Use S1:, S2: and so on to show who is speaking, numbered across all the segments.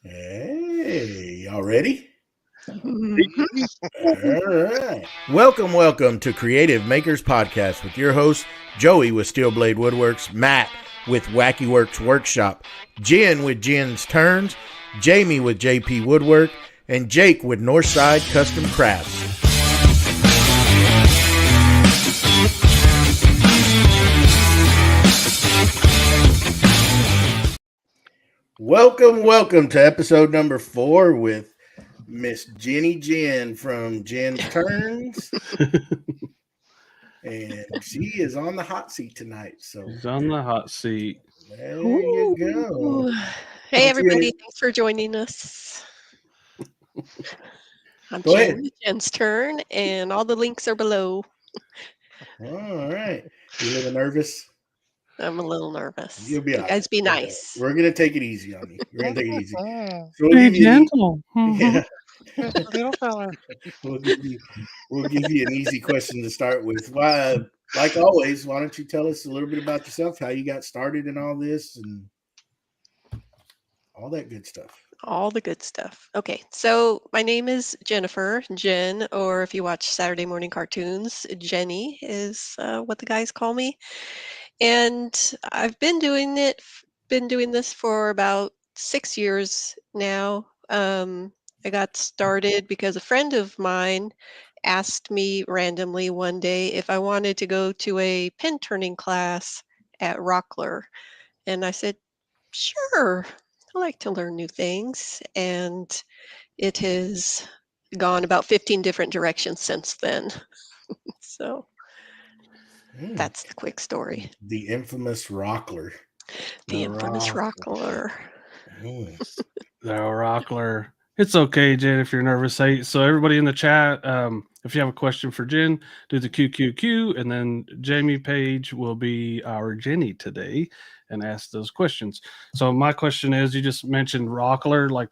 S1: Hey, y'all ready?
S2: Mhm.
S1: All right. Welcome to Creative Makers Podcast with your host, Joey with Steel Blade Woodworks, Matt with Wacky Works Workshop, Jen with Jen's Turns, Jamie with JP Woodwork, and Jake with Northside Custom Crafts. Welcome to episode number 4 with Miss Jenny Jen from Jen's Turns. And she is on the hot seat tonight. So
S3: He's on the hot seat.
S1: there you go.
S2: Ooh. Hey, everybody. Thanks for joining us. I'm
S1: Go
S2: Jen
S1: ahead.
S2: with Jen's Turn, and all the links are below.
S1: All right. You a little nervous?
S2: I'm a little nervous.
S1: You'll be
S2: You
S1: all
S2: guys
S1: right.
S2: be nice.
S1: We're going to take it easy on you. We're going to take it easy. So
S3: Be gentle.
S1: Yeah.
S4: Little fella.
S1: We'll give you an easy question to start with. Why, like always, why don't you tell us a little bit about yourself, how you got started in all this, and all that good stuff.
S2: All the good stuff. Okay, so my name is Jennifer, Jen, or if you watch Saturday morning cartoons, Jenny is what the guys call me. And I've been doing this for about 6 years now. I got started because a friend of mine asked me randomly one day if I wanted to go to a pin turning class at Rockler. And I said, sure, I like to learn new things. And it has gone about 15 different directions since then. So that's the quick story.
S1: The infamous Rockler.
S2: The infamous Rockler.
S3: The Rockler. It's okay, Jen, if you're nervous. Hey, so everybody in the chat, if you have a question for Jen, do the QQQ, and then Jamie Page will be our Jenny today and ask those questions. So my question is, you just mentioned Rockler. Like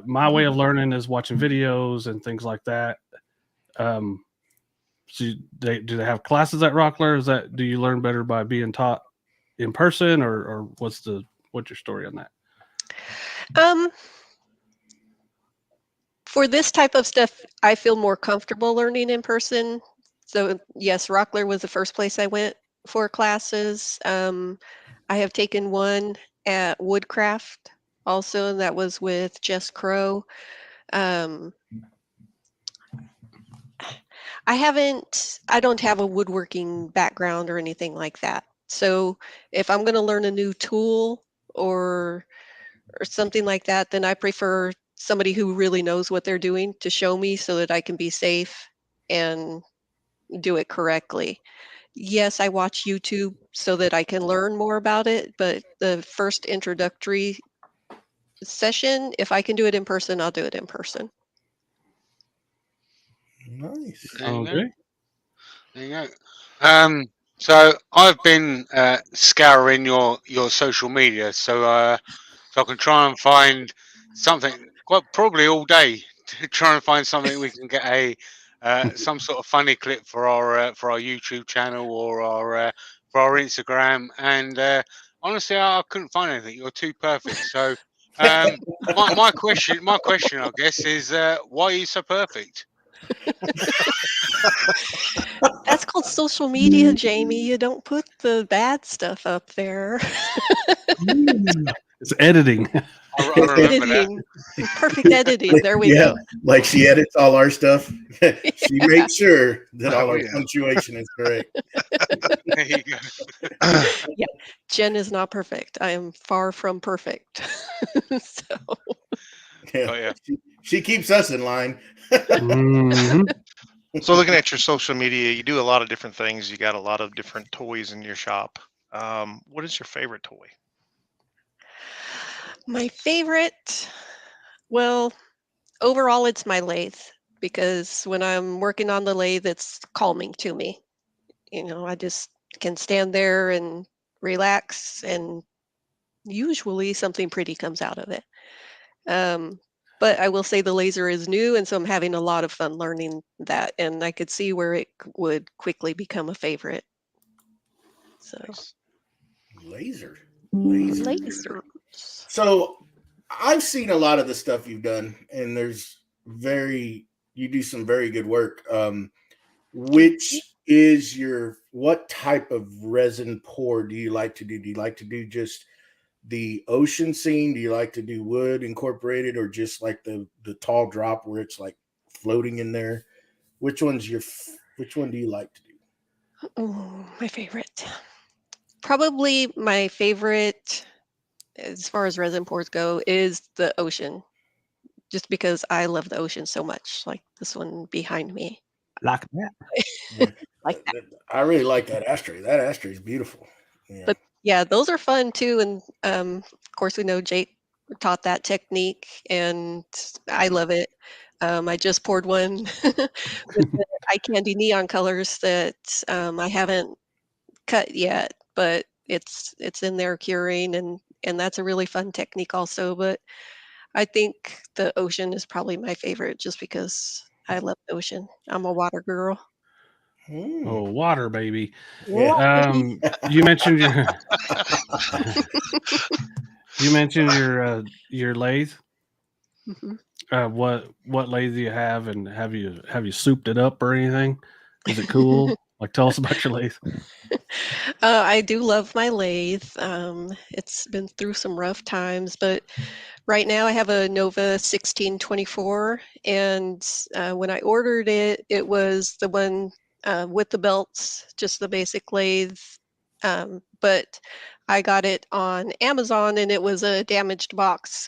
S3: my way of learning is watching videos and things like that. So do they have classes at Rockler? Do you learn better by being taught in person, or what's your story on that?
S2: For this type of stuff, I feel more comfortable learning in person. So yes, Rockler was the first place I went for classes. I have taken one at Woodcraft also, and that was with Jess Crow. I don't have a woodworking background or anything like that. So if I'm going to learn a new tool or something like that, then I prefer somebody who really knows what they're doing to show me so that I can be safe and do it correctly. Yes, I watch YouTube so that I can learn more about it, but the first introductory session, if I can do it in person, I'll do it in person.
S1: Nice.
S3: Okay.
S4: There you go. So I've been scouring your social media, so I can try and find something. Probably all day to try and find something we can get some sort of funny clip for our YouTube channel or for our Instagram. And honestly, I couldn't find anything. You're too perfect. So my question, I guess, is why are you so perfect?
S2: That's called social media, Jamie. You don't put the bad stuff up there.
S3: It's editing.
S4: I remember
S2: Editing. Perfect editing. There we go.
S1: Like she edits all our stuff. She makes sure that all our punctuation is correct.
S4: There you go.
S2: Yeah, Jen is not perfect. I am far from perfect. So
S1: Yeah. She keeps us in line.
S5: So looking at your social media, you do a lot of different things. You got a lot of different toys in your shop. What is your favorite toy?
S2: my favorite, well, overall it's my lathe, because when I'm working on the lathe, it's calming to me. I just can stand there and relax, and usually something pretty comes out of it. But I will say the laser is new, and so I'm having a lot of fun learning that, and I could see where it would quickly become a favorite. So
S1: Laser.
S2: laser.
S1: So I've seen a lot of the stuff you've done, and you do some very good work. Which is what type of resin pour do you like to do? Do you like to do just the ocean scene? Do you like to do wood incorporated, or just like the tall drop where it's like floating in there? Which one do you like to do?
S2: Oh, my favorite. Probably my favorite, as far as resin pours go, is the ocean. Just because I love the ocean so much, like this one behind me.
S3: Like that.
S2: Like that.
S1: I really like that ashtray. That ashtray is beautiful. Yeah.
S2: But yeah, those are fun too. And of course, we know Jake taught that technique, and I love it. I just poured one with the eye candy neon colors that I haven't cut yet, but it's in there curing, and that's a really fun technique also. But I think the ocean is probably my favorite, just because I love the ocean. I'm a water girl.
S3: Oh, water, baby.
S1: Yeah.
S3: You mentioned your your lathe.
S2: Mhm.
S3: What lathe do you have, and have you souped it up or anything? Is it cool? Like, tell us about your lathe.
S2: I do love my lathe. It's been through some rough times, but right now I have a Nova 1624, and when I ordered it, it was the one with the belts, just the basic lathe. But I got it on Amazon, and it was a damaged box.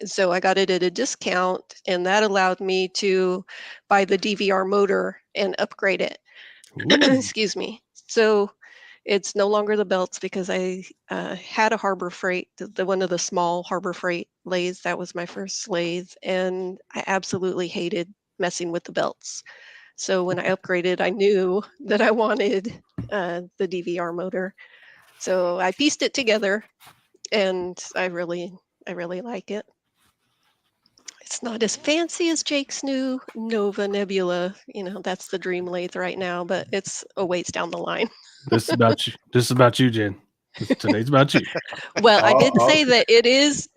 S2: So I got it at a discount, and that allowed me to buy the DVR motor and upgrade it. Excuse me. So it's no longer the belts, because I had a Harbor Freight, the one of the small Harbor Freight lathes. That was my first lathe, and I absolutely hated messing with the belts. So when I upgraded, I knew that I wanted the DVR motor. So I pieced it together, and I really like it. It's not as fancy as Jake's new Nova Nebula. That's the dream lathe right now, but it's a ways down the line.
S3: This is about you. This is about you, Jen. Today's about you.
S2: Well, I did say that it is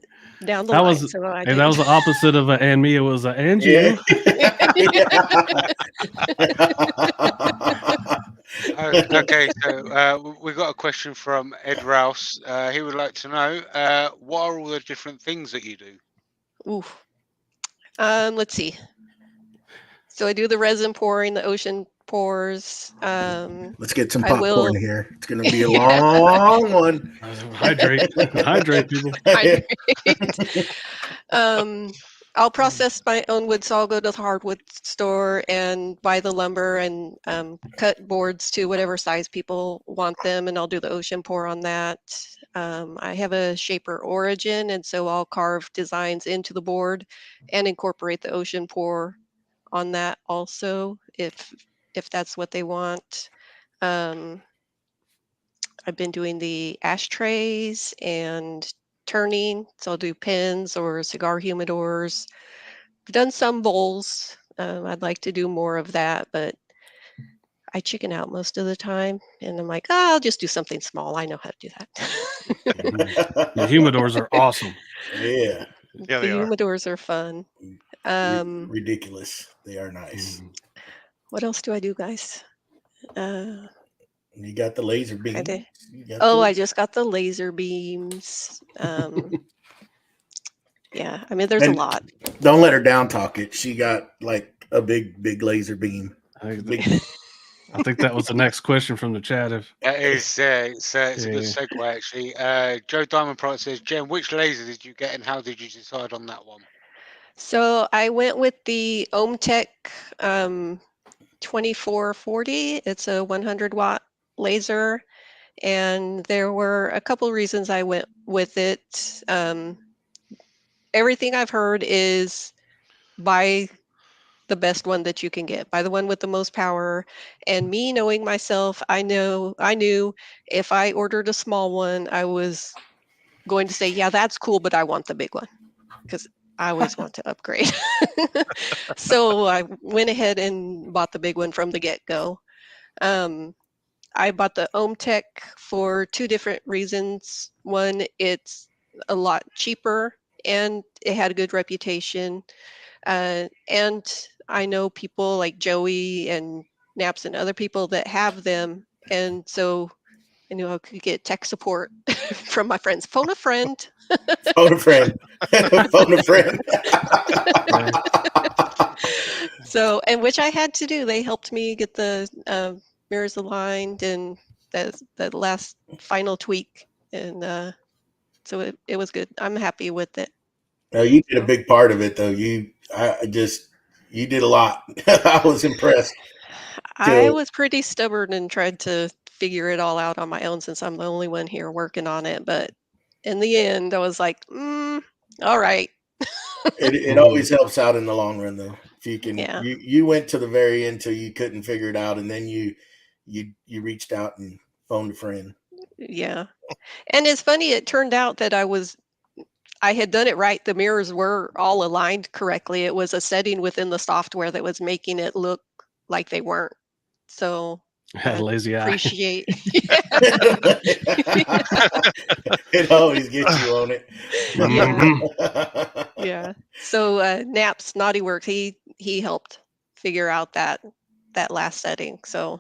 S2: down the
S3: That
S2: line.
S3: was
S2: So I
S3: that was the opposite of a and me. It was a and you.
S4: Okay, so we got a question from Ed Rouse. He would like to know what are all the different things that you do?
S2: Ooh. Let's see. So I do the resin pouring, the ocean pours.
S1: Let's get some
S2: I
S1: popcorn
S2: will-
S1: here. It's going to be a long one.
S3: Hydrate, people.
S2: I'll process my own wood, so I'll go to the hardwood store and buy the lumber and cut boards to whatever size people want them, and I'll do the ocean pour on that. I have a shaper origin, and so I'll carve designs into the board and incorporate the ocean pour on that also, if that's what they want. I've been doing the ashtrays and turning, so I'll do pins or cigar humidors. I've done some bowls. I'd like to do more of that, but I chicken out most of the time, and I'm like, I'll just do something small. I know how to do that.
S3: The humidors are awesome.
S1: Yeah.
S5: Yeah,
S2: The
S5: they are.
S2: humidors are fun.
S1: Ridiculous. They are nice.
S2: What else do I do, guys?
S1: You got the laser beam.
S2: I just got the laser beams. Yeah, I mean, there's a lot.
S1: Don't let her down talk it. She got like a big laser beam.
S3: I think that was the next question from the chat.
S4: That is, it's a good segue actually. Joe Diamond Product says, Jen, which laser did you get, and how did you decide on that one?
S2: So I went with the OhmTech 2440. It's a 100-watt laser, and there were a couple reasons I went with it. Everything I've heard is buy the best one that you can get, buy the one with the most power. And me knowing myself, I knew if I ordered a small one, I was going to say, yeah, that's cool, but I want the big one, because I always want to upgrade. So I went ahead and bought the big one from the get-go. I bought the OhmTech for two different reasons. One, it's a lot cheaper, and it had a good reputation. And I know people like Joey and Naps and other people that have them, and so I knew I could get tech support from my friends. Phone a friend.
S1: Phone a friend. Phone a friend.
S2: So, and which I had to do. They helped me get the mirrors aligned and that last final tweak, and so it was good. I'm happy with it.
S1: No, you did a big part of it, though. You did a lot. I was impressed.
S2: I was pretty stubborn and tried to figure it all out on my own since I'm the only one here working on it. But in the end, I was like, all right.
S1: It always helps out in the long run, though. If you can,
S2: Yeah.
S1: you went to the very end till you couldn't figure it out, and then you reached out and phoned a friend.
S2: Yeah. And it's funny, it turned out that I had done it right. The mirrors were all aligned correctly. It was a setting within the software that was making it look like they weren't. So
S3: Lazy eye.
S2: appreciate.
S1: It always gets you on it.
S2: Yeah. So Naps Naughty Works, he helped figure out that last setting. So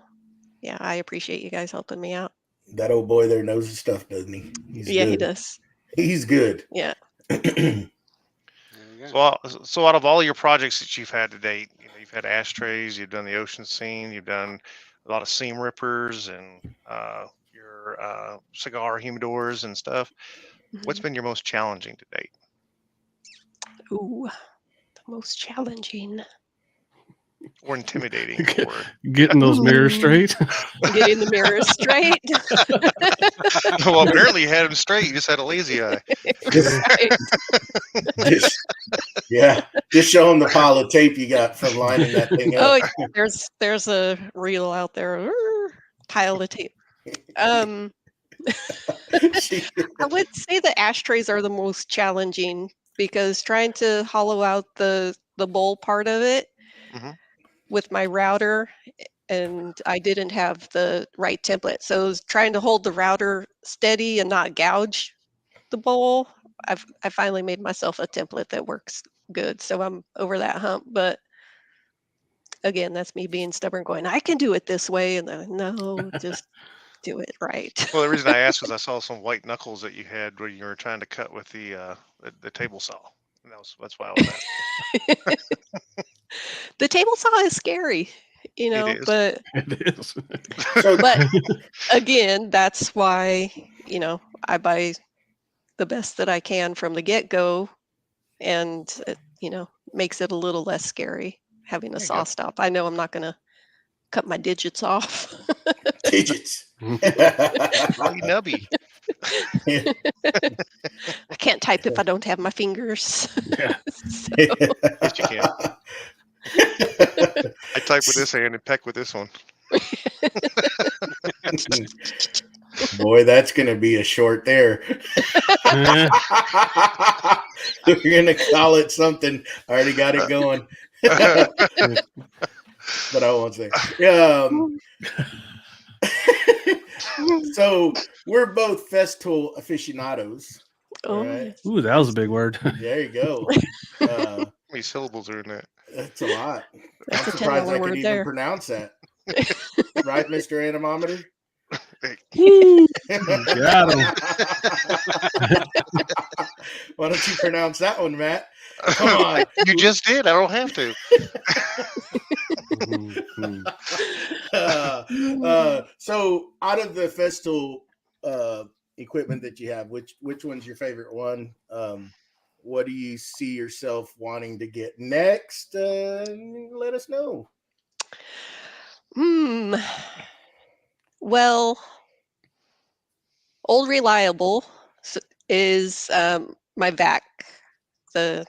S2: yeah, I appreciate you guys helping me out.
S1: That old boy there knows his stuff, doesn't he? He's
S2: Yeah,
S1: good.
S2: he does.
S1: He's good.
S2: Yeah.
S5: So out of all your projects that you've had to date, you've had ashtrays, you've done the ocean scene, you've done a lot of seam rippers and your cigar humidors and stuff. What's been your most challenging to date?
S2: Ooh, the most challenging.
S5: Or intimidating? Or
S3: Getting those mirrors straight.
S2: Getting the mirrors straight.
S5: Well, apparently you had them straight. You just had a lazy eye.
S1: Just show him the pile of tape you got from lining that thing up.
S2: Oh, yeah, there's a reel out there. Pile of tape. I would say the ashtrays are the most challenging because trying to hollow out the bowl part of it with my router, and I didn't have the right template. So I was trying to hold the router steady and not gouge the bowl. I finally made myself a template that works good. So I'm over that hump. But again, that's me being stubborn going, I can do it this way. And then, no, just do it right.
S5: Well, the reason I asked was I saw some white knuckles that you had where you were trying to cut with the table saw. And that's why I was asking.
S2: The table saw is scary, but
S3: It is.
S2: but again, that's why, I buy the best that I can from the get-go, and it, makes it a little less scary having a saw stop. I know I'm not going to cut my digits off.
S1: Digits.
S5: Nubby.
S2: I can't type if I don't have my fingers.
S3: Yeah.
S5: Yes, you can. I type with this hand and peck with this one.
S1: Boy, that's going to be a short there. We're going to call it something. I already got it going. But I won't say. So we're both Festool aficionados.
S2: Oh,
S1: right?
S3: Ooh, that was a big word.
S1: There you go.
S5: How many syllables are in that?
S1: That's a lot.
S2: That's
S1: I'm
S2: a
S1: surprised I
S2: $10
S1: could
S2: word
S1: even
S2: there.
S1: pronounce that. Right, Mr. Anemometer?
S3: Got him.
S1: Why don't you pronounce that one, Matt? Come on.
S5: You just did. I don't have to.
S1: So out of the Festool equipment that you have, which one's your favorite one? What do you see yourself wanting to get next? Let us know.
S2: Well, Old Reliable is my VAC. The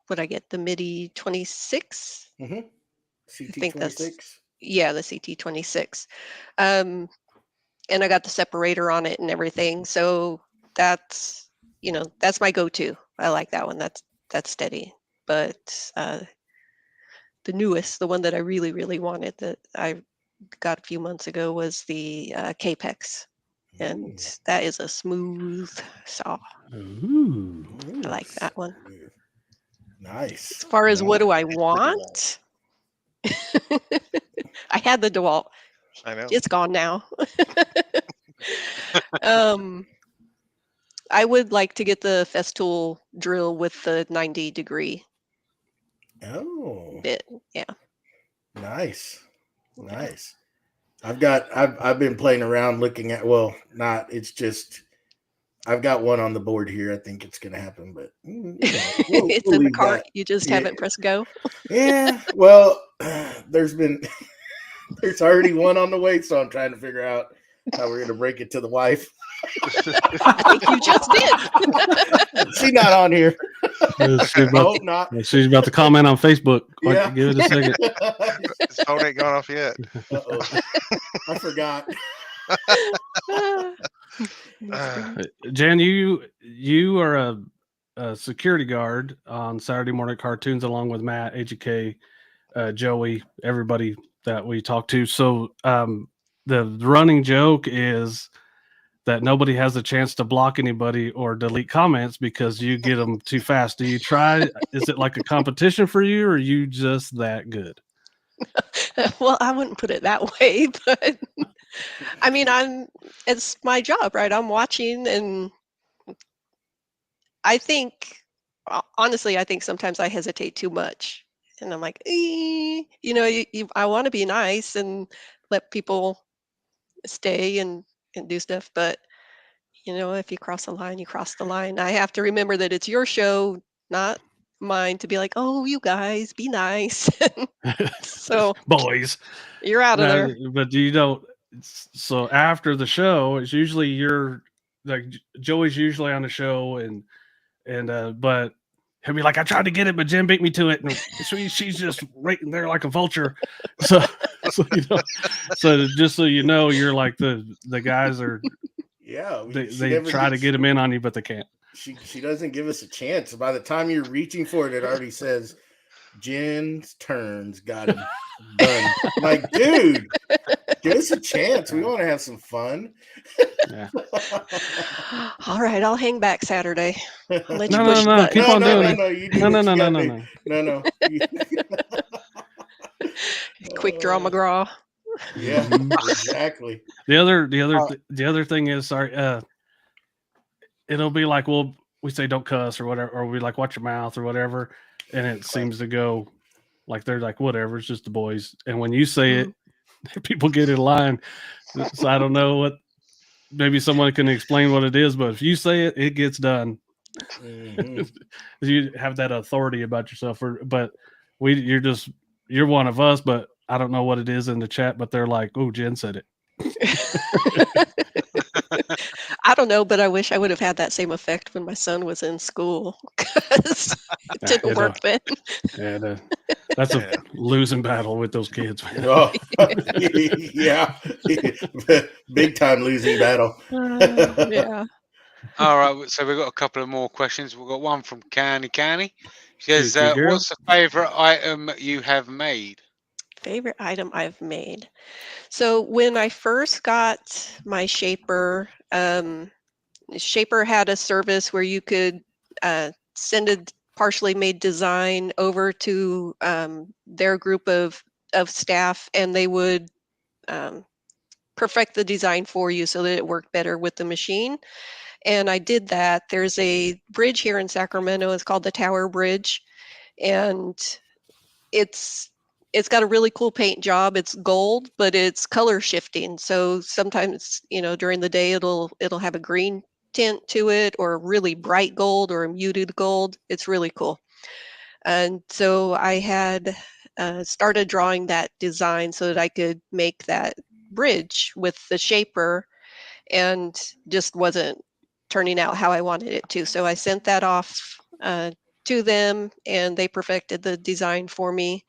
S2: what I get, the MIDI 26.
S1: CT26.
S2: Yeah, the CT26. And I got the separator on it and everything. So that's my go-to. I like that one. That's steady. But the newest, the one that I really, really wanted that I got a few months ago was the Capex. and that is a smooth saw.
S3: Ooh.
S2: I like that one.
S1: Nice.
S2: As far as what do I
S5: It's the
S2: want? I had the DeWalt.
S5: I know.
S2: It's gone now. I would like to get the Festool drill with the 90-degree
S1: Oh,
S2: bit. Yeah.
S1: nice. Nice. I've been playing around looking at, well, not, it's just, I've got one on the board here. I think it's going to happen, but
S2: It's
S1: we'll
S2: in the
S1: leave
S2: cart.
S1: that.
S2: You just
S1: Yeah.
S2: haven't pressed go.
S1: Yeah. Well, there's already one on the way. So I'm trying to figure out how we're going to break it to the wife.
S2: I think you just did.
S1: She's not on here.
S3: She's
S1: I
S3: about,
S1: hope not.
S3: she's about to comment on Facebook.
S1: Yeah.
S3: Give it a second.
S5: His phone ain't gone off yet.
S1: Uh-oh. I forgot.
S3: Jen, you are a security guard on Saturday morning cartoons along with Matt, AGK, Joey, everybody that we talk to. So the running joke is that nobody has a chance to block anybody or delete comments because you get them too fast. Do you try? Is it like a competition for you, or are you just that good?
S2: Well, I wouldn't put it that way, but I mean, it's my job, right? I'm watching, and I think, honestly, I think sometimes I hesitate too much. And I'm like, I want to be nice and let people stay and do stuff. But, if you cross the line, you cross the line. I have to remember that it's your show, not mine, to be like, oh, you guys, be nice. So
S3: Boys,
S2: you're out of there.
S3: but you don't. So after the show, it's usually you're like Joey's usually on the show, and but he'll be like, I tried to get it, but Jen beat me to it, and she's just waiting there like a vulture. So just so you know, you're like the guys are.
S1: Yeah,
S3: They try to get him in on you, but they can't.
S1: She doesn't give us a chance. By the time you're reaching for it, it already says Jen's turns got him done. I'm like, dude, give us a chance. We want to have some fun.
S3: Yeah.
S2: All right, I'll hang back Saturday. I'll let you
S3: No,
S2: push the button.
S3: keep on doing it.
S1: No, you do
S3: No.
S1: No.
S2: Quick draw McGraw.
S1: Yeah, exactly.
S3: The other thing is, sorry, it'll be like, well, we say don't cuss or whatever, or we like watch your mouth or whatever, and it seems to go like they're like, whatever, it's just the boys. And when you say it, people get in line. So I don't know what. Maybe someone can explain what it is, but if you say it, it gets done.
S1: Mm-hmm.
S3: You have that authority about yourself, but you're one of us, but I don't know what it is in the chat, but they're like, oh, Jen said it.
S2: I don't know, but I wish I would have had that same effect when my son was in school, because it didn't work then.
S3: Yeah, that's a losing battle with those kids.
S1: Oh, yeah, big time losing battle.
S2: Yeah.
S4: All right, so we've got a couple of more questions. We've got one from Canny. She says,
S3: Cute girl.
S4: what's the favorite item you have made?
S2: Favorite item I've made. So when I first got my Shaper, Shaper had a service where you could send a partially made design over to their group of staff, and they would perfect the design for you so that it worked better with the machine. And I did that. There's a bridge here in Sacramento. It's called the Tower Bridge, and it's got a really cool paint job. It's gold, but it's color shifting. So sometimes, during the day it'll have a green tint to it, or a really bright gold, or a muted gold. It's really cool. And so I had started drawing that design so that I could make that bridge with the Shaper, and just wasn't turning out how I wanted it to. So I sent that off to them, and they perfected the design for me.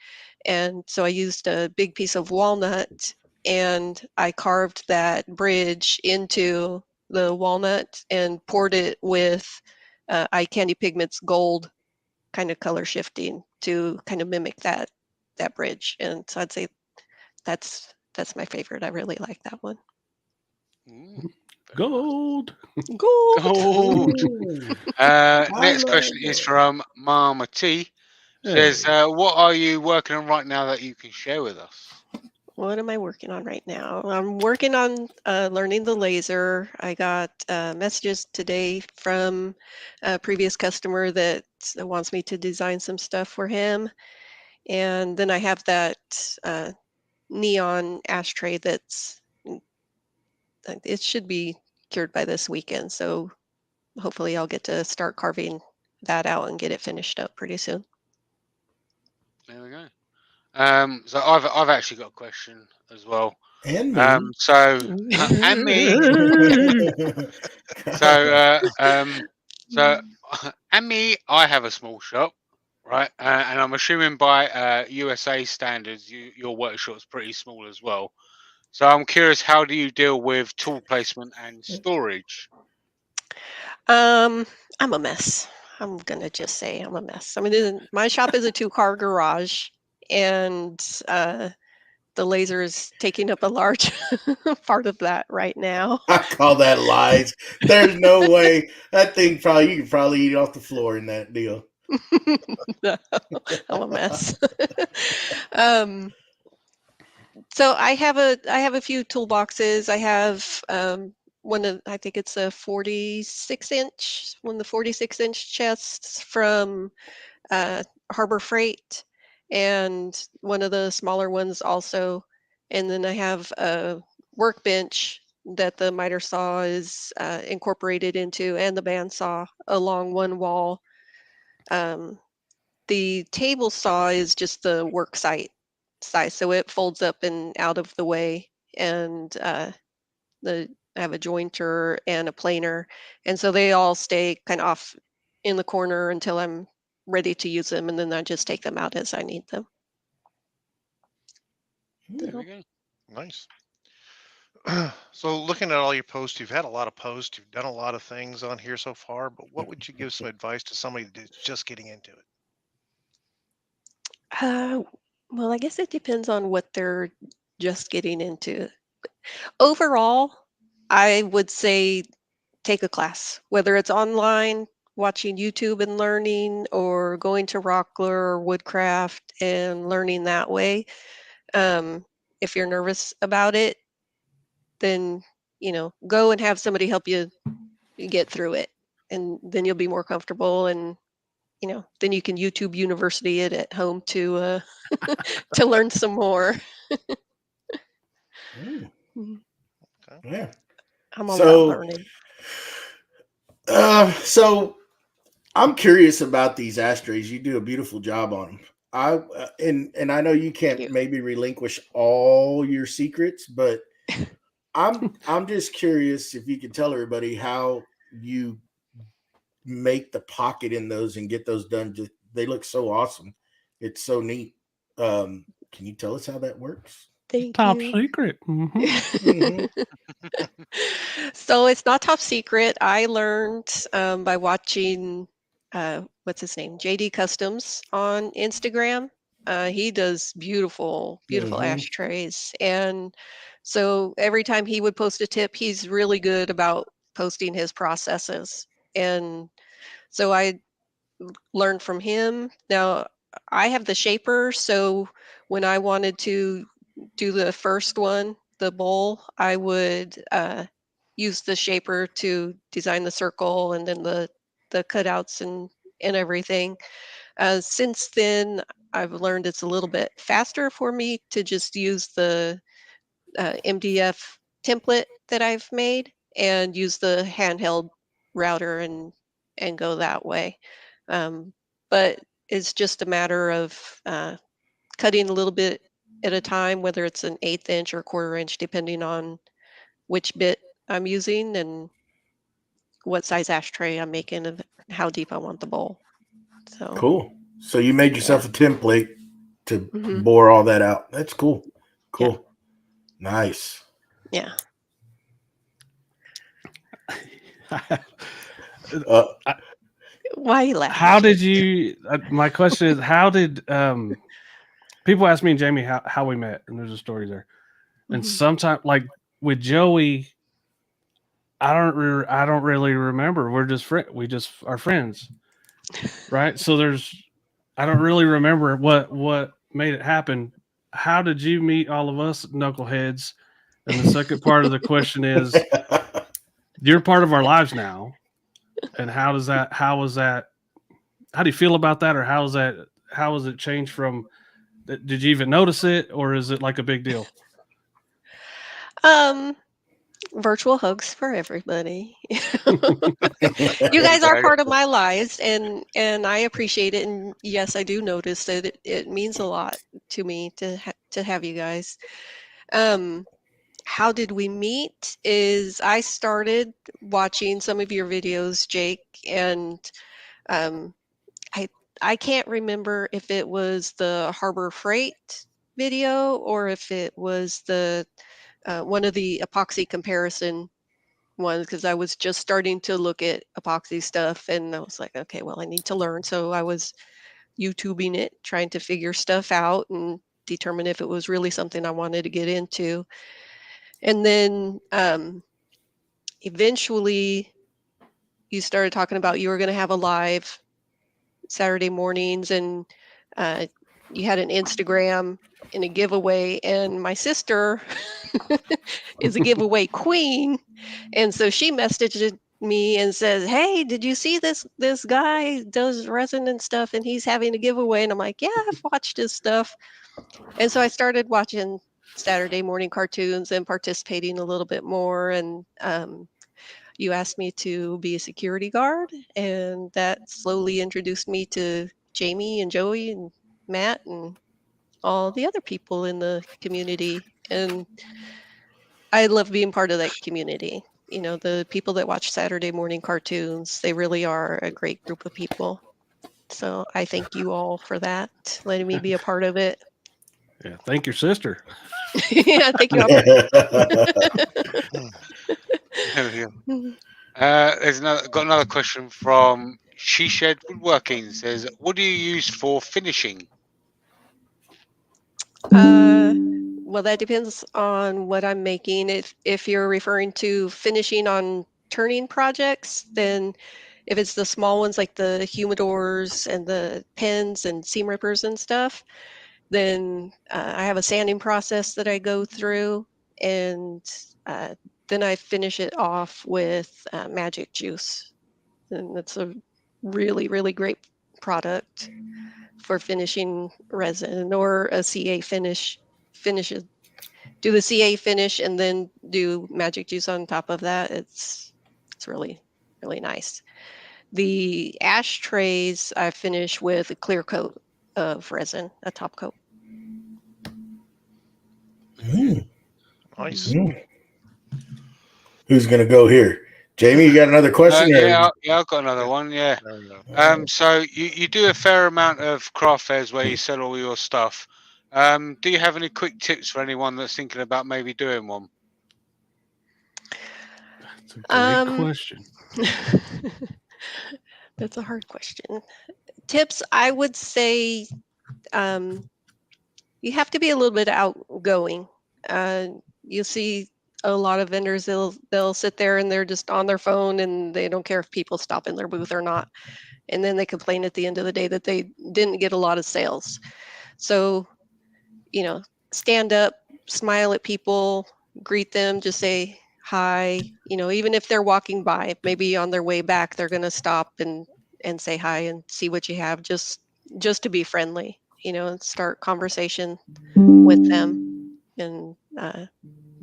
S2: And so I used a big piece of walnut, and I carved that bridge into the walnut and poured it with eye candy pigments gold kind of color shifting to kind of mimic that bridge. And so I'd say that's my favorite. I really like that one.
S3: Gold.
S2: Gold.
S4: Gold.
S1: Ooh.
S4: Next
S1: love
S4: question is
S1: that.
S4: from Mama T. Says,
S3: Hey.
S4: what are you working on right now that you can share with us?
S2: What am I working on right now? I'm working on learning the laser. I got messages today from a previous customer that wants me to design some stuff for him. And then I have that neon ashtray that's, it should be cured by this weekend. So hopefully I'll get to start carving that out and get it finished up pretty soon.
S4: There we go. So I've actually got a question as well.
S1: And me.
S4: And me. So and me, I have a small shop, right? And I'm assuming by USA standards, your workshop's pretty small as well. So I'm curious, how do you deal with tool placement and storage?
S2: I'm a mess. I'm gonna just say I'm a mess. I mean, my shop is a 2-car garage, and the laser is taking up a large part of that right now.
S1: I call that lies. There's no way that thing you can probably eat off the floor in that deal.
S2: No, I'm a mess. um, so I have a few toolboxes. I have I think it's a 46-inch, one of the 46-inch chests from Harbor Freight, and one of the smaller ones also. And then I have a workbench that the miter saw is incorporated into, and the bandsaw along one wall. The table saw is just the work site size, so it folds up and out of the way. And I have a jointer and a planer, and so they all stay kind of off in the corner until I'm ready to use them, and then I just take them out as I need them.
S4: There we go.
S5: Nice. So looking at all your posts, you've had a lot of posts, you've done a lot of things on here so far, but what would you give some advice to somebody that's just getting into it?
S2: Well, I guess it depends on what they're just getting into. Overall, I would say take a class, whether it's online, watching YouTube and learning, or going to Rockler or Woodcraft and learning that way. If you're nervous about it, then go and have somebody help you get through it, and then you'll be more comfortable. And then you can YouTube University it at home to to learn some more.
S1: Mm,
S2: Mhm.
S1: yeah.
S2: I'm all about learning.
S1: So I'm curious about these ashtrays. You do a beautiful job on them. And I know you
S2: Thank
S1: can't
S2: you.
S1: maybe relinquish all your secrets, but I'm just curious if you could tell everybody how you make the pocket in those and get those done. Just, they look so awesome. It's so neat. Can you tell us how that works?
S2: Thank
S3: Top
S2: you.
S3: secret. Mhm.
S1: Mhm.
S2: So it's not top secret. I learned by watching what's his name, JD Customs on Instagram. He does beautiful
S1: Mhm.
S2: ashtrays, and so every time he would post a tip, he's really good about posting his processes. And so I learned from him. Now I have the shaper, so when I wanted to do the first one, the bowl, I would use the shaper to design the circle and then the cutouts and everything. Since then, I've learned it's a little bit faster for me to just use the MDF template that I've made and use the handheld router and go that way. But it's just a matter of cutting a little bit at a time, whether it's an 1/8 inch or 1/4 inch, depending on which bit I'm using and what size ashtray I'm making and how deep I want the bowl. So
S1: Cool. So you made
S2: yeah.
S1: yourself a template to
S2: Mhm.
S1: bore all that out. That's cool.
S2: Yeah.
S1: Cool. Nice.
S2: Yeah.
S1: Uh,
S2: Why are you laughing?
S3: How
S2: Jim?
S3: did you? My question is, how did people ask me and Jamie how we met, and there's a story there. And
S2: Mhm.
S3: sometimes, like with Joey, I don't really remember. We're just we just are friends, right? So I don't really remember what made it happen. How did you meet all of us knuckleheads? And the second part of the question is, you're part of our lives now, and how was that? How do you feel about that, or how has it changed from? Did you even notice it, or is it like a big deal?
S2: Virtual hugs for everybody. You guys are part of my lives, and I appreciate it. And yes, I do notice that it means a lot to me to have you guys. How did we meet? Is I started watching some of your videos, Jake, and I can't remember if it was the Harbor Freight video or if it was the one of the epoxy comparison ones, because I was just starting to look at epoxy stuff, and I was like, okay, well, I need to learn. So I was YouTubing it, trying to figure stuff out and determine if it was really something I wanted to get into. And then eventually you started talking about you were going to have a live Saturday mornings, and you had an Instagram and a giveaway, and my sister is a giveaway queen, and so she messaged me and says, hey, did you see this guy does resin and stuff, and he's having a giveaway? And I'm like, yeah, I've watched his stuff. And so I started watching Saturday morning cartoons and participating a little bit more, and you asked me to be a security guard, and that slowly introduced me to Jamie and Joey and Matt and all the other people in the community. And I love being part of that community. You know, the people that watch Saturday morning cartoons, they really are a great group of people. So I thank you all for that, letting me be a part of it.
S3: Yeah, thank your sister.
S2: Yeah, thank you all.
S4: Got another question from She Shed Woodworking. Says, what do you use for finishing?
S2: Well, that depends on what I'm making. If you're referring to finishing on turning projects, then if it's the small ones like the humidors and the pens and seam rippers and stuff, then I have a sanding process that I go through, and then I finish it off with magic juice. And it's a really, really great product for finishing resin, or a CA finishes. Do the CA finish and then do magic juice on top of that. It's really, really nice. The ashtrays I finish with a clear coat of resin, a top coat.
S5: Nice.
S1: Who's gonna go here? Jamie, you got another question?
S4: Yeah, I've got another one. Yeah. So you do a fair amount of craft fairs where you sell all your stuff. Do you have any quick tips for anyone that's thinking about maybe doing one?
S3: That's a great question.
S2: That's a hard question. Tips, I would say you have to be a little bit outgoing. You see a lot of vendors, they'll sit there and they're just on their phone and they don't care if people stop in their booth or not. And then they complain at the end of the day that they didn't get a lot of sales. So, you know, stand up, smile at people, greet them, just say hi. You know, even if they're walking by, maybe on their way back, they're going to stop and say hi and see what you have, just to be friendly, you know, and start conversation with them. And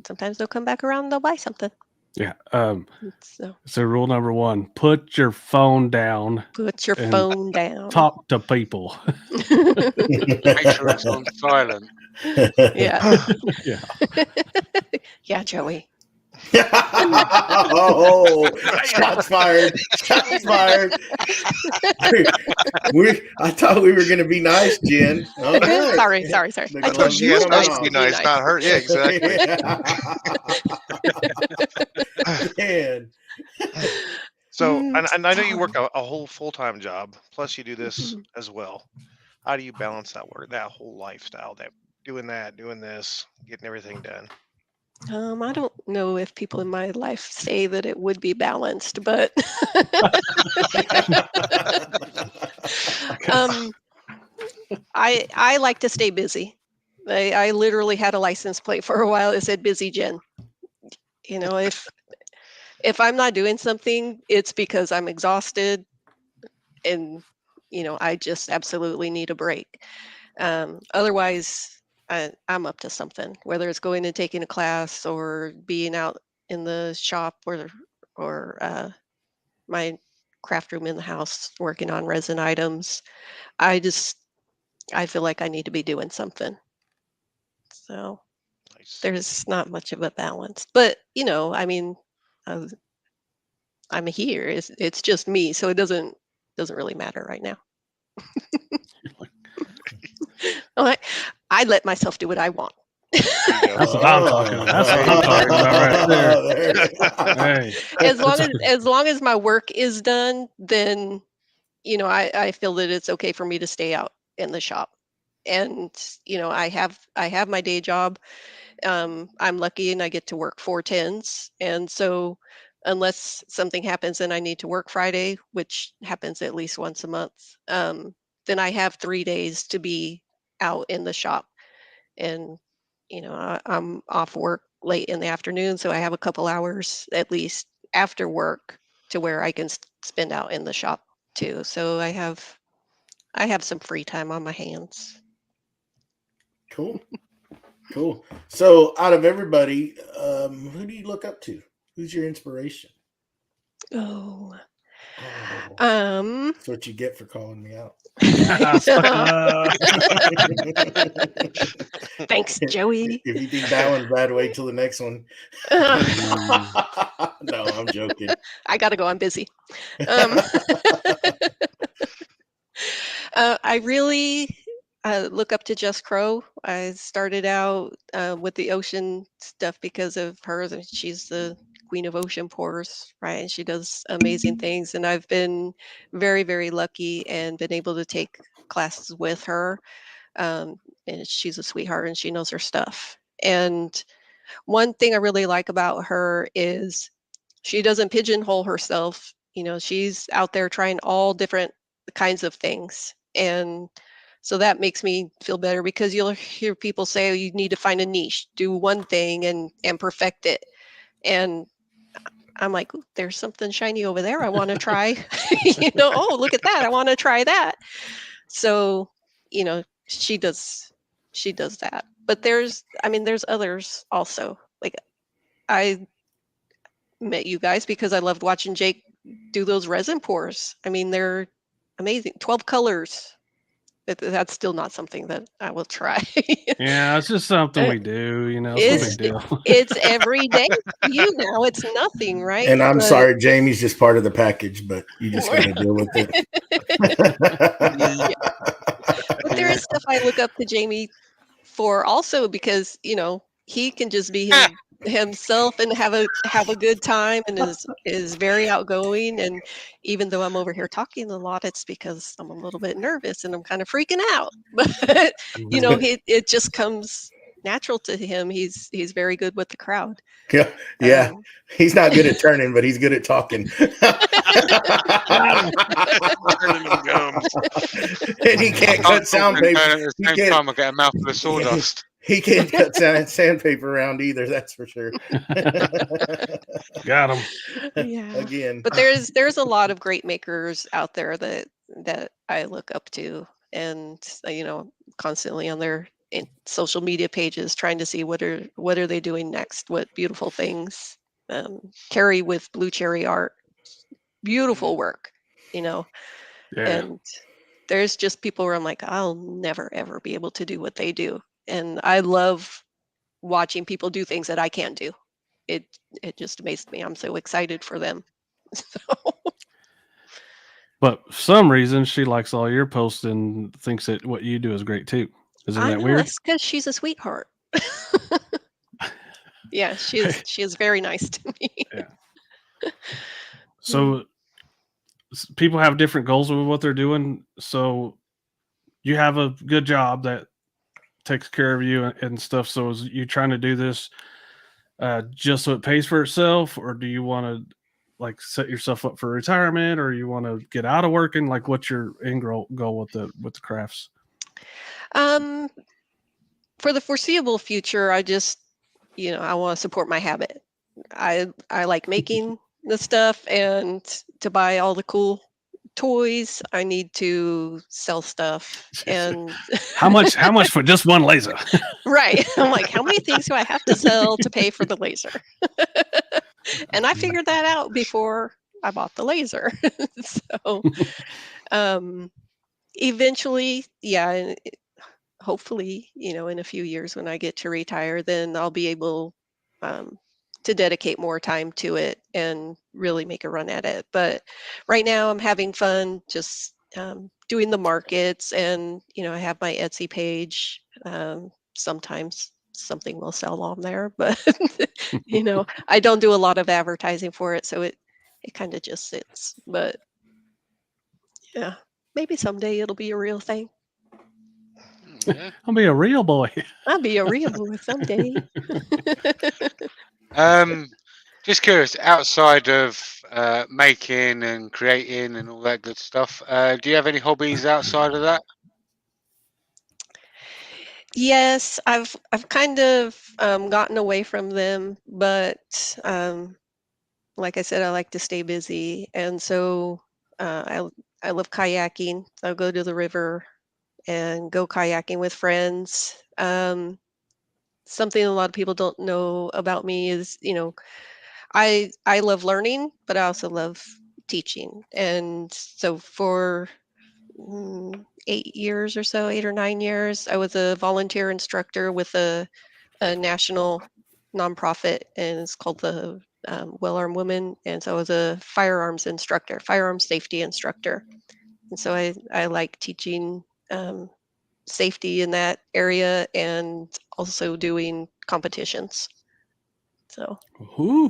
S2: sometimes they'll come back around and they'll buy something.
S3: Yeah. So rule number 1, put your phone down.
S2: Put your phone down.
S3: Talk to people.
S4: Make sure it's on silent.
S2: Yeah.
S3: Yeah.
S2: Yeah, Joey.
S1: Oh, shots fired. Shots fired. I thought we were going to be nice, Jen. Right.
S2: Sorry.
S1: I
S5: thought she asked us to be nice, not her. Yeah, exactly.
S1: Man.
S5: So, and I know you work a whole full-time job, plus you do this as well. How do you balance that whole lifestyle, that doing this, getting everything done?
S2: I don't know if people in my life say that it would be balanced, but um, I like to stay busy. I literally had a license plate for a while that said "Busy Jen." You know, if I'm not doing something, it's because I'm exhausted, and I just absolutely need a break. Otherwise, I'm up to something, whether it's going and taking a class or being out in the shop or my craft room in the house working on resin items. I feel like I need to be doing something. So
S5: Nice.
S2: there's not much of a balance. But, I mean, uh, I'm here. It's just me, so it doesn't really matter right now. I let myself do what I want.
S5: There you go.
S3: That's what I'm talking about. That's what I'm talking about right there. Hey,
S2: As long as my work is done, then I feel that it's okay for me to stay out in the shop. And I have my day job. I'm lucky and I get to work 4 10s, and so unless something happens and I need to work Friday, which happens at least once a month, then I have 3 days to be out in the shop. And I'm off work late in the afternoon, so I have a couple hours at least after work to where I can spend out in the shop too. So I have some free time on my hands.
S1: Cool. So, out of everybody, who do you look up to? Who's your inspiration?
S2: Oh,
S1: That's what you get for calling me out.
S2: Thanks, Joey.
S1: If you think that one's bad, wait till the next one. No, I'm joking.
S2: I gotta go. I'm busy. I really look up to Just Crow. I started out with the ocean stuff because of her. She's the queen of ocean pours, right? And she does amazing things. And I've been very, very lucky and been able to take classes with her. And she's a sweetheart and she knows her stuff. And one thing I really like about her is she doesn't pigeonhole herself. She's out there trying all different kinds of things. And so that makes me feel better, because you'll hear people say, oh, you need to find a niche, do one thing and perfect it. And I'm like, there's something shiny over there I want to try. Oh, look at that. I want to try that. So, she does that. But there's others also. Like, I met you guys because I loved watching Jake do those resin pours. I mean, they're amazing. 12 colors. That's still not something that I will try.
S3: yeah, it's just something we do. It's no big deal.
S2: It's every day for you now. It's nothing, right?
S1: And I'm sorry, Jamie's just part of the package, but you just got to deal with it.
S2: But there is stuff I look up to Jamie for also, because he can just be himself and have a good time, and is very outgoing. And even though I'm over here talking a lot, it's because I'm a little bit nervous and I'm kind of freaking out. But it just comes natural to him. He's very good with the crowd.
S1: Yeah. He's not good at turning, but he's good at talking. And he can't cut sound paper.
S4: At the same time, I get a mouthful of sawdust.
S1: He can't cut sandpaper around either. That's for sure.
S3: Got him.
S2: Yeah.
S1: Again.
S2: But there's a lot of great makers out there that I look up to, and constantly on their social media pages, trying to see what are they doing next, what beautiful things. Carrie with Blue Cherry Art, beautiful work,
S3: Yeah.
S2: And there's just people where I'm like, I'll never ever be able to do what they do. And I love watching people do things that I can't do. It just amazed me. I'm so excited for them.
S3: But for some reason, she likes all your posts and thinks that what you do is great too. Isn't that weird?
S2: It's because she's a sweetheart. Yeah, she is very nice to me.
S3: Yeah. So people have different goals with what they're doing. So you have a good job that takes care of you and stuff. So is you trying to do this just so it pays for itself, or do you want to like set yourself up for retirement, or you want to get out of working? Like, what's your end goal with the crafts?
S2: For the foreseeable future, I just, I want to support my habit. I like making the stuff, and to buy all the cool toys, I need to sell stuff. And
S3: how much for just one laser?
S2: Right. I'm like, how many things do I have to sell to pay for the laser? And I figured that out before I bought the laser. So eventually, yeah, hopefully, in a few years when I get to retire, then I'll be able to dedicate more time to it and really make a run at it. But right now I'm having fun just doing the markets, and I have my Etsy page. Sometimes something will sell on there, but I don't do a lot of advertising for it, so it kind of just sits. But yeah, maybe someday it'll be a real thing.
S4: Yeah.
S3: I'll be a real boy.
S2: I'll be a real boy someday.
S4: Just curious, outside of making and creating and all that good stuff, do you have any hobbies outside of that?
S2: Yes, I've kind of gotten away from them, but like I said, I like to stay busy, and so I love kayaking. I'll go to the river and go kayaking with friends. Something a lot of people don't know about me is, I love learning, but I also love teaching. And so for 8 years or so, 8 or 9 years, I was a volunteer instructor with a national nonprofit, and it's called the Well Armed Women. And so I was a firearms safety instructor. And so I like teaching safety in that area, and also doing competitions. So
S3: Ooh,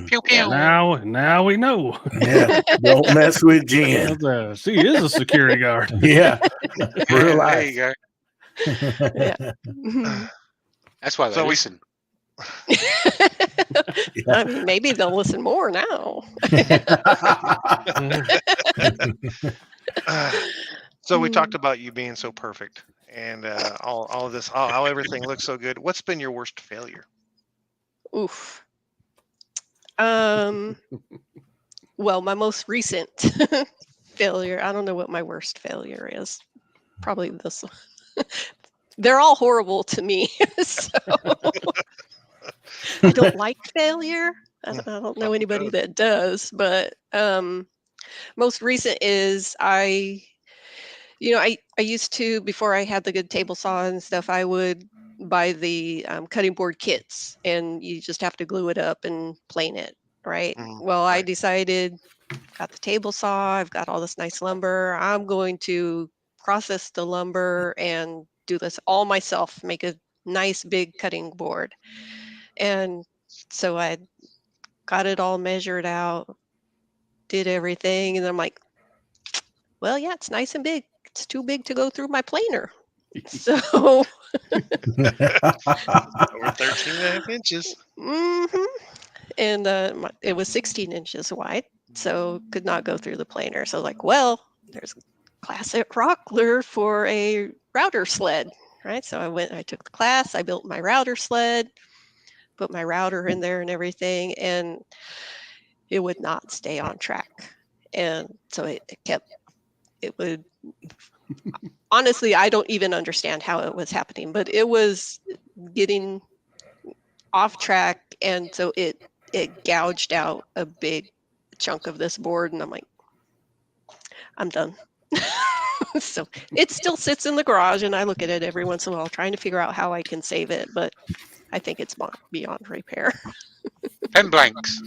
S4: Pew, pew.
S3: now we know.
S1: Yeah, don't mess with Jen.
S3: She is a security guard.
S1: Yeah, real
S4: There
S1: life.
S4: you go.
S2: yeah.
S4: That's why they
S5: So we-
S4: listen.
S2: I mean, maybe they'll listen more now.
S5: So we talked about you being so perfect, and all of this, how everything looks so good. What's been your worst failure?
S2: Oof. Well, my most recent failure, I don't know what my worst failure is. Probably this one. They're all horrible to me. So I don't like failure. I don't know anybody that does, but most recent is I used to, before I had the good table saw and stuff, I would buy the cutting board kits, and you just have to glue it up and plane it, right? Well, I
S5: right.
S2: decided, got the table saw, I've got all this nice lumber, I'm going to process the lumber and do this all myself, make a nice big cutting board. And so I got it all measured out, did everything, and I'm like, well, yeah, it's nice and big. It's too big to go through my planer. So
S5: Over 13.5 inches.
S2: And it was 16 inches wide, so could not go through the planer. So like, well, there's class at Rockler for a router sled, right? So I took the class, I built my router sled, put my router in there and everything, and it would not stay on track. And so it would, honestly, I don't even understand how it was happening, but it was getting off track, and so it gouged out a big chunk of this board, and I'm like, I'm done. So it still sits in the garage, and I look at it every once in a while trying to figure out how I can save it, but I think it's beyond repair.
S4: Pen blanks.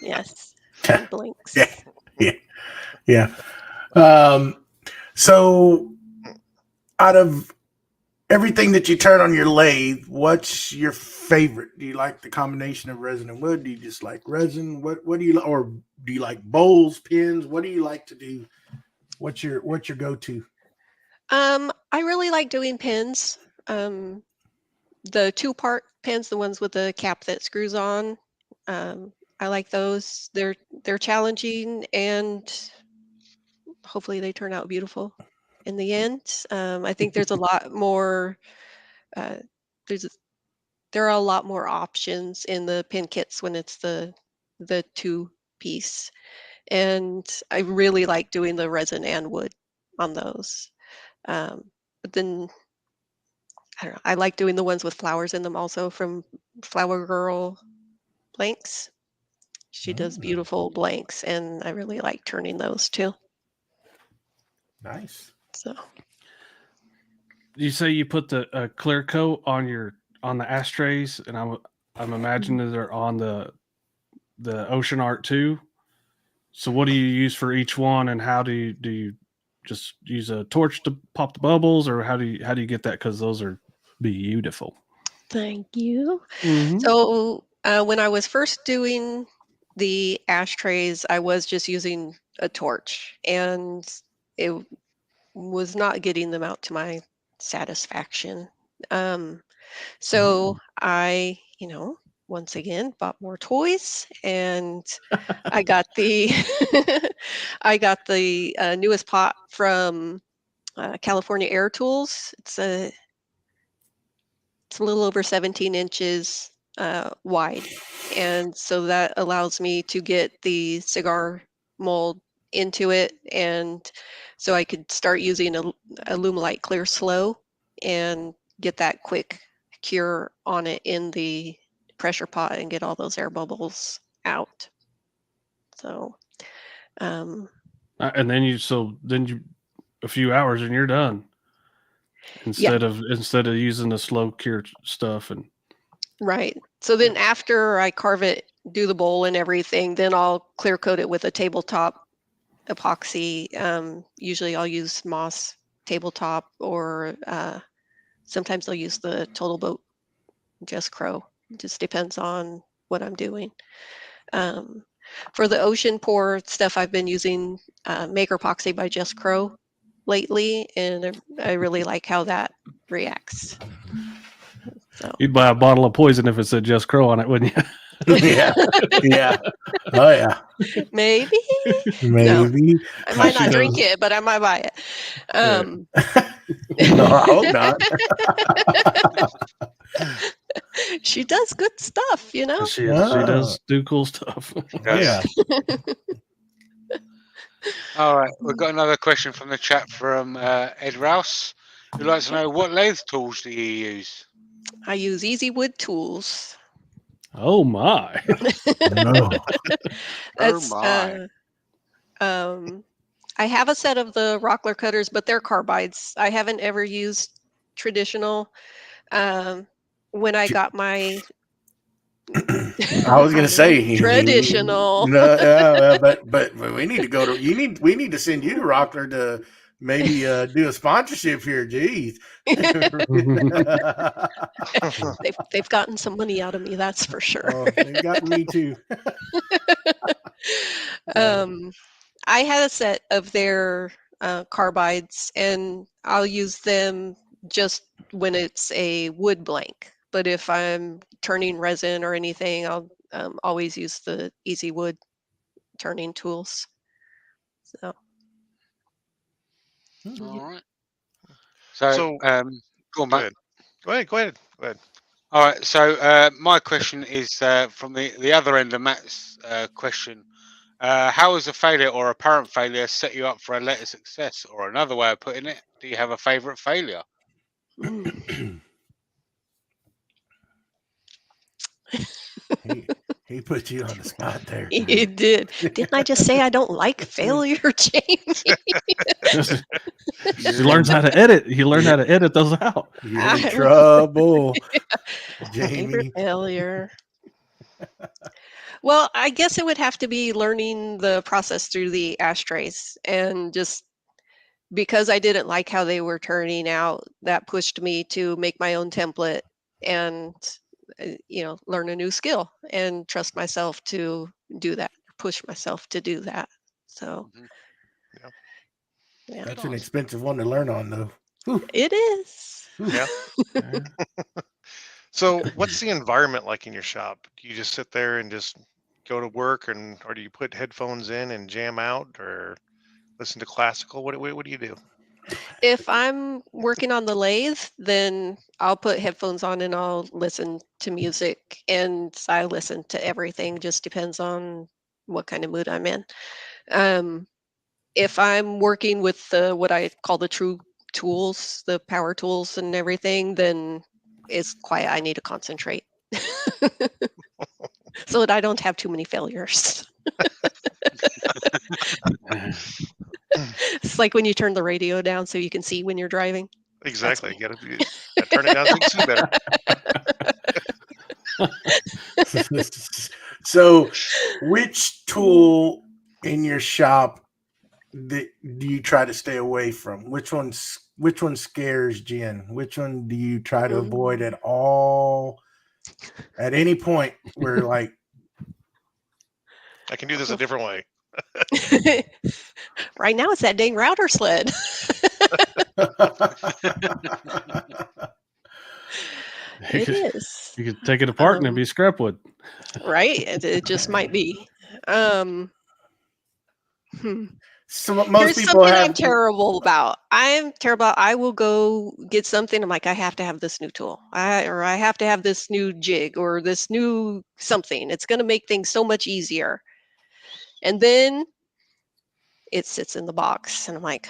S2: Yes. Blinks.
S1: Yeah. So out of everything that you turn on your lathe, what's your favorite? Do you like the combination of resin and wood? Do you just like resin? What do you, or do you like bowls, pins? What do you like to do? What's your go-to?
S2: I really like doing pins. The 2-part pans, the ones with the cap that screws on. I like those. They're challenging, and hopefully they turn out beautiful in the end. I think there's a lot more. Uh, there are a lot more options in the pin kits when it's the 2-piece, and I really like doing the resin and wood on those. But then I don't know. I like doing the ones with flowers in them also from Flower Girl blanks. She does beautiful blanks, and I really like turning those too.
S1: Nice.
S2: So
S3: You say you put the clear coat on the ashtrays, and I'm imagining they're on the ocean art too. So what do you use for each one, and how do you just use a torch to pop the bubbles, or how do you get that? Because those are beautiful.
S2: thank you.
S3: Mm-hmm.
S2: So when I was first doing the ashtrays, I was just using a torch, and it was not getting them out to my satisfaction. So I, once again bought more toys, and I got the I got the newest pot from California Air Tools. It's a little over 17 inches wide, and so that allows me to get the cigar mold into it, and so I could start using a Lumilite Clear Slow and get that quick cure on it in the pressure pot and get all those air bubbles out. So
S3: And then you a few hours and you're done. Instead of using the slow cure stuff. And
S2: right. So then after I carve it, do the bowl and everything, then I'll clear coat it with a tabletop epoxy. Usually I'll use Moss tabletop, or sometimes I'll use the Total Boat Just Crow. It just depends on what I'm doing. For the ocean pour stuff, I've been using Maker Epoxy by Just Crow lately, and I really like how that reacts. So
S3: you'd buy a bottle of poison if it said Just Crow on it, wouldn't you?
S1: Yeah. Oh yeah.
S2: maybe
S1: No,
S2: I might not drink it, but I might buy it.
S1: No, I hope not.
S2: She does good stuff,
S3: She does do cool stuff.
S1: Yeah.
S4: All right, we've got another question from the chat from Ed Rouse, who'd like to know, what lathe tools do you use?
S2: I use Easy Wood tools.
S3: Oh my!
S1: No.
S2: That's,
S4: my.
S2: I have a set of the Rockler cutters, but they're carbides. I haven't ever used traditional. When I got my
S1: I was gonna say
S2: traditional.
S1: No, but we need to go to we need to send you to Rockler to maybe do a sponsorship here. Jeez.
S2: They've gotten some money out of me, that's for sure.
S1: Oh, they've gotten me too.
S2: I had a set of their carbides, and I'll use them just when it's a wood blank. But if I'm turning resin or anything, I'll always use the Easy Wood turning tools. So.
S4: All right. So go on, Matt.
S5: Go ahead.
S4: All right. So my question is from the other end of Matt's question. How has a failure or apparent failure set you up for a later success? Or another way of putting it, do you have a favorite failure?
S1: He put you on the spot there.
S2: He did. Didn't I just say I don't like failure, Jamie?
S3: He learns how to edit. He learned how to edit those out.
S1: You're in trouble, Jamie.
S2: Favorite failure. Well, I guess it would have to be learning the process through the ashtrays, and just because I didn't like how they were turning out, that pushed me to make my own template and learn a new skill and trust myself to do that, push myself to do that. So yeah.
S1: That's an expensive one to learn on, though.
S2: It is.
S5: Yeah. So, what's the environment like in your shop? Do you just sit there and just go to work, or do you put headphones in and jam out, or listen to classical? What do you do?
S2: If I'm working on the lathe, then I'll put headphones on and I'll listen to music, and I listen to everything. Just depends on what kind of mood I'm in. Um, if I'm working with what I call the true tools, the power tools and everything, then it's quiet. I need to concentrate so that I don't have too many failures. It's like when you turn the radio down so you can see when you're driving.
S5: Exactly. You gotta turn it down so you can see better.
S1: So, which tool in your shop do you try to stay away from? Which one scares Jen? Which one do you try to avoid at all? At any point where like,
S5: I can do this a different way.
S2: Right now it's that dang router sled. It is.
S3: You could take it apart and it'd be scrap wood.
S2: Right? It just might be.
S1: So most
S2: Here's
S1: people
S2: something
S1: have
S2: I'm terrible about. I'm terrible. I will go get something. I'm like, I have to have this new tool. I have to have this new jig or this new something. It's going to make things so much easier. And then it sits in the box, and I'm like,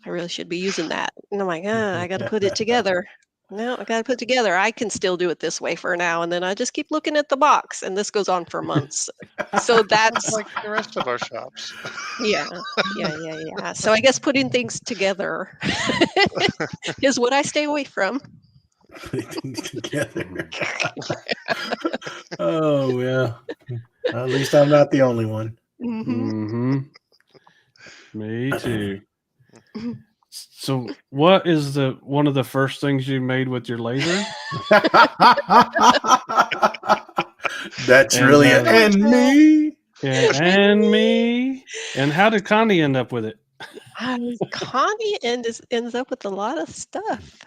S2: I really should be using that. And I'm like, I got to put it together. No, I got to put it together. I can still do it this way for now. And then I just keep looking at the box, and this goes on for months. So that's
S5: like the rest of our shops.
S2: Yeah. So I guess putting things together is what I stay away from.
S1: putting things together. Oh, yeah. At least I'm not the only one.
S3: Me too. So, what is one of the first things you made with your laser?
S1: That's really it. And me.
S3: Yeah, and me. And how did Connie end up with it?
S2: Connie ends up with a lot of stuff.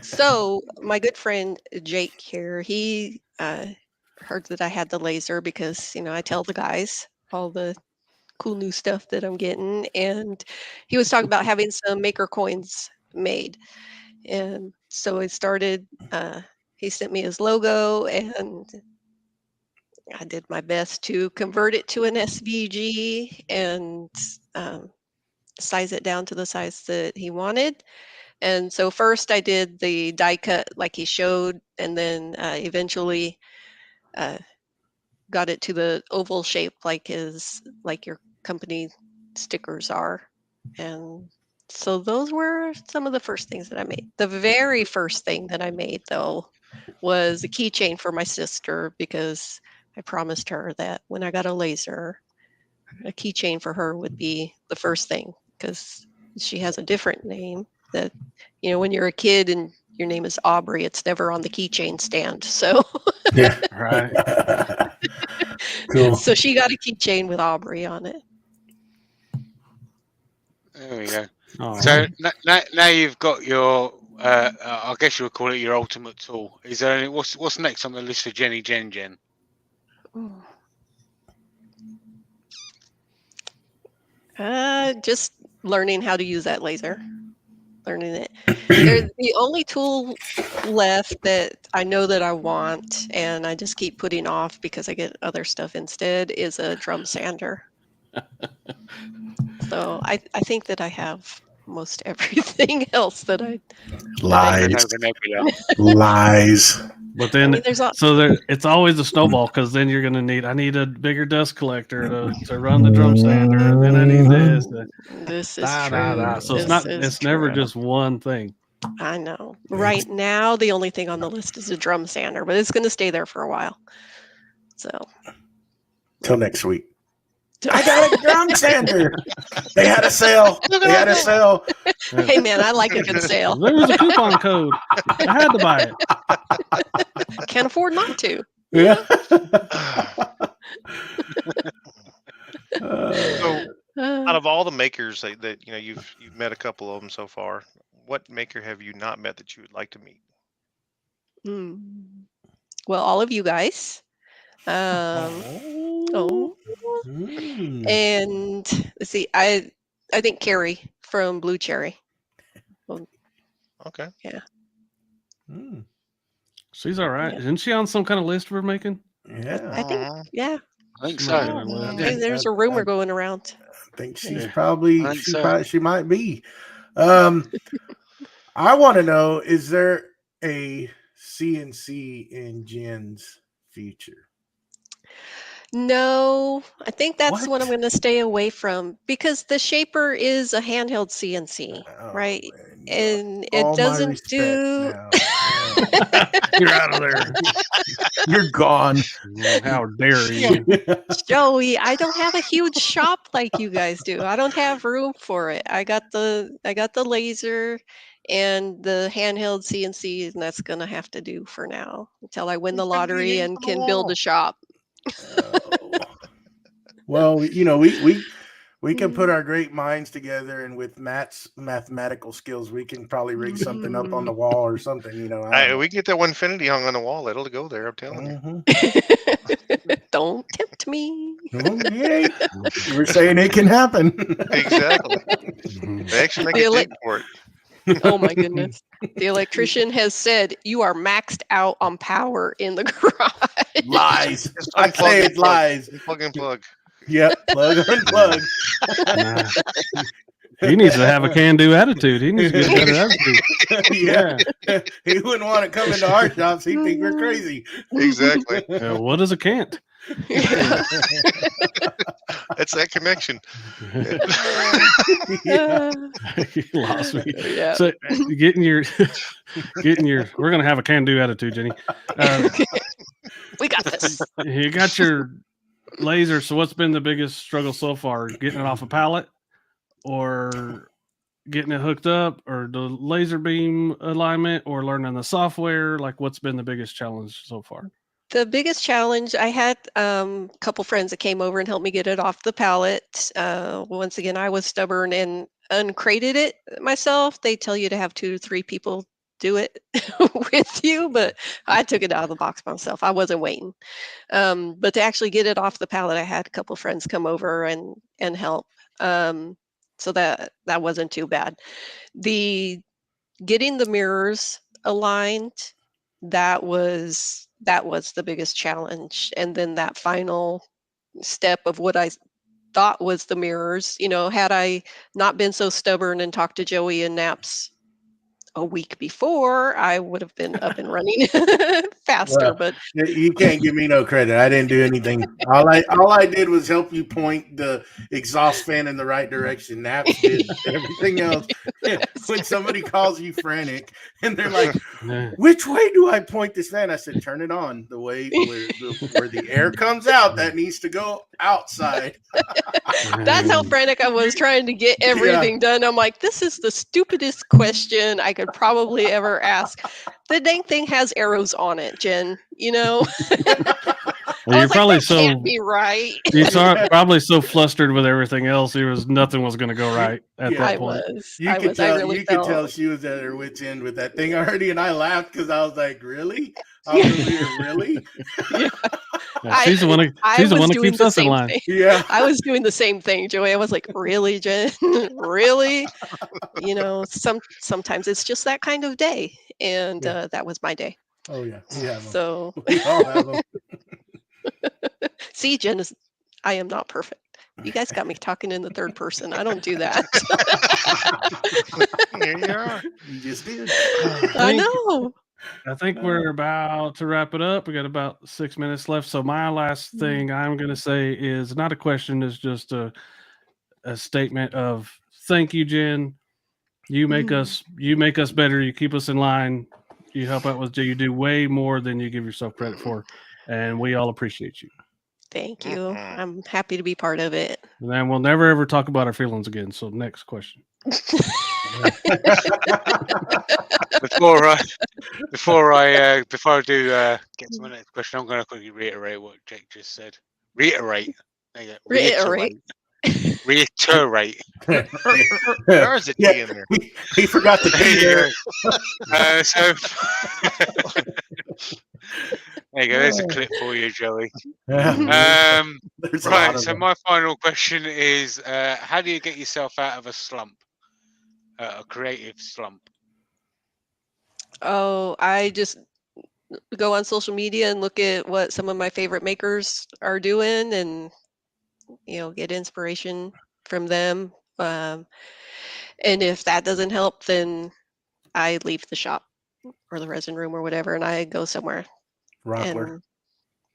S2: So my good friend Jake here, he heard that I had the laser because I tell the guys all the cool new stuff that I'm getting, and he was talking about having some maker coins made, and so I started. He sent me his logo, and I did my best to convert it to an SVG and size it down to the size that he wanted. And so first I did the die cut like he showed, and then eventually got it to the oval shape like your company stickers are. And so those were some of the first things that I made. The very first thing that I made, though, was a keychain for my sister, because I promised her that when I got a laser, a keychain for her would be the first thing, because she has a different name that, when you're a kid and your name is Aubrey, it's never on the keychain stand. So
S1: Yeah,
S3: right.
S1: Cool.
S2: So she got a keychain with Aubrey on it.
S4: There we go.
S3: Oh,
S4: So now you've got your, I guess you would call it your ultimate tool. Is there any, what's next on the list for Jen?
S2: Just learning how to use that laser. Learning it. The only tool left that I know that I want, and I just keep putting off because I get other stuff instead, is a drum sander. So I think that I have most everything else that I
S1: Lies.
S3: But then,
S2: there's
S3: it's always a snowball, because then you're going to need. I need a bigger dust collector to run the drum sander, and then I need this.
S2: This is true.
S3: So it's never just one thing.
S2: I know. Right now, the only thing on the list is a drum sander, but it's going to stay there for a while. So
S1: till next week. I got a drum sander. They had a sale.
S2: Hey man, I like a good sale.
S3: There was a coupon code. I had to buy it.
S2: Can't afford not to.
S1: Yeah.
S5: So, out of all the makers that you've met a couple of them so far, what maker have you not met that you would like to meet?
S2: Well, all of you guys. Oh. And let's see, I think Carrie from Blue Cherry. Well,
S5: Okay.
S2: yeah.
S3: She's all right.
S2: Yeah.
S3: Isn't she on some kind of list we're making?
S1: Yeah.
S2: I think, yeah.
S4: I think
S3: She
S4: so.
S3: might be on our list.
S2: Hey, there's a rumor going around.
S1: I think she's
S3: Yeah.
S1: probably,
S4: I think so.
S1: she might be. I want to know, is there a CNC in Jen's future?
S2: No, I think that's what I'm
S1: What?
S2: going to stay away from because the Shaper is a handheld CNC,
S1: Oh,
S2: right?
S1: man,
S2: And
S1: all
S2: it
S1: my
S2: doesn't
S1: respect
S2: do.
S1: now. Yeah.
S3: You're out of there.
S1: You're gone.
S3: How dare you?
S2: Joey, I don't have a huge shop like you guys do. I don't have room for it. I got the laser and the handheld CNC, and that's gonna have to do for now until I win the lottery and can build a shop.
S1: Oh. Well, you know, we can put our great minds together, and with Matt's mathematical skills, we can probably rig something up on the wall or something. You know, I don't
S5: We can get that Winfinity hung on the wall. It'll go there. I'm telling you.
S1: know.
S2: Don't tempt me.
S1: Okay. We're saying it can happen.
S5: Exactly. They actually make
S2: The
S5: a dig for it.
S2: Oh my goodness. The electrician has said you are maxed out on power in the garage.
S1: Lies.
S5: Just
S1: I
S5: unplug
S1: say
S5: and
S1: it's
S5: plug.
S1: lies.
S5: Plug and plug.
S1: Yep. Plug unplug.
S3: Nah. He needs to have a can-do attitude. He needs to get a better attitude.
S1: Yeah. He wouldn't want to come into our shops. He'd think we're crazy.
S5: Exactly.
S3: What is a can't?
S5: It's that connection.
S1: Yeah.
S3: You lost me.
S2: Yeah.
S3: So getting your we're gonna have a can-do attitude, Jenny.
S2: We got this.
S3: You got your laser. So what's been the biggest struggle so far? Getting it off a pallet, or getting it hooked up, or the laser beam alignment, or learning the software? Like, what's been the biggest challenge so far?
S2: The biggest challenge, I had a couple friends that came over and helped me get it off the pallet. Once again, I was stubborn and uncrated it myself. They tell you to have 2 to 3 people do it with you, but I took it out of the box myself. I wasn't waiting. But to actually get it off the pallet, I had a couple friends come over and help. So that wasn't too bad. The getting the mirrors aligned, that was the biggest challenge. And then that final step of what I thought was the mirrors, you know, had I not been so stubborn and talked to Joey and Naps a week before, I would have been up and running faster.
S1: Well,
S2: but
S1: you can't give me no credit. I didn't do anything. All I did was help you point the exhaust fan in the right direction. Naps did everything else. When somebody calls you frantic and they're like, "Which way do I point this fan?" I said, "Turn it on the way where the air comes out. That needs to go outside."
S2: That's how frantic I was trying to get everything done. I'm like, this is the stupidest question I could probably ever ask. The dang thing has arrows on it, Jen. You know.
S3: Well, you're probably
S2: that can't be right.
S3: You're probably so flustered with everything else. Nothing was going to go right at that point.
S1: You could tell she was at her wit's end with that thing already, and I laughed because I was like, "Really? Really?"
S3: Yeah, she's the one who keeps us in line.
S2: Thing.
S1: Yeah,
S2: I was doing the same thing, Joey. I was like, "Really, Jen? Really?" You know, sometimes it's just that kind of day, and that was my day.
S1: Oh yeah, we have them.
S2: So
S1: we all have them.
S2: See, Jen, I am not perfect. You guys got me talking in the third person. I don't do that.
S5: Here you are.
S1: You just did.
S2: I know.
S3: I think we're about to wrap it up. We got about 6 minutes left. So my last thing I'm going to say is not a question. It's just a statement of thank you, Jen. You make us better. You keep us in line. You help out with you do way more than you give yourself credit for, and we all appreciate you.
S2: Thank you. I'm happy to be part of it.
S3: And then we'll never ever talk about our feelings again. So next question.
S4: Before I do get to my next question, I'm going to quickly reiterate what Jake just said. Reiterate.
S2: Reiterate.
S4: Reiterate.
S5: There's a T in there.
S1: He forgot the T there.
S4: So There you go. There's a clip for you, Joey.
S1: Yeah. There's a lot
S4: Right.
S1: of
S4: So
S1: them.
S4: my final question is, how do you get yourself out of a slump, a creative slump?
S2: Oh, I just go on social media and look at what some of my favorite makers are doing and, get inspiration from them. And if that doesn't help, then I leave the shop or the resin room or whatever, and I go somewhere.
S1: Rockler.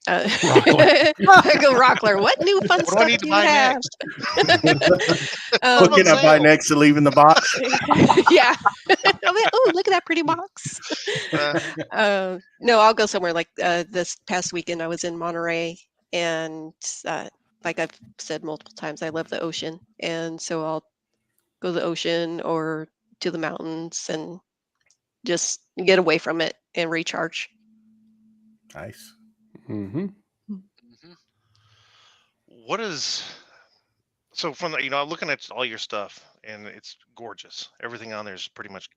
S2: And
S3: Rockler.
S2: I go Rockler. What new fun
S5: What do I
S2: stuff
S5: need
S2: do
S5: to
S2: you
S5: buy
S2: have?
S5: next?
S2: Um,
S1: What can I buy
S5: sale.
S1: next to leaving the box?
S2: yeah. Oh, look at that pretty box. No, I'll go somewhere like this past weekend. I was in Monterey, and like I've said multiple times, I love the ocean, and so I'll go to the ocean or to the mountains and just get away from it and recharge.
S1: Nice.
S3: Mm-hmm.
S5: What is so from the I'm looking at all your stuff and it's gorgeous. Everything on there is pretty much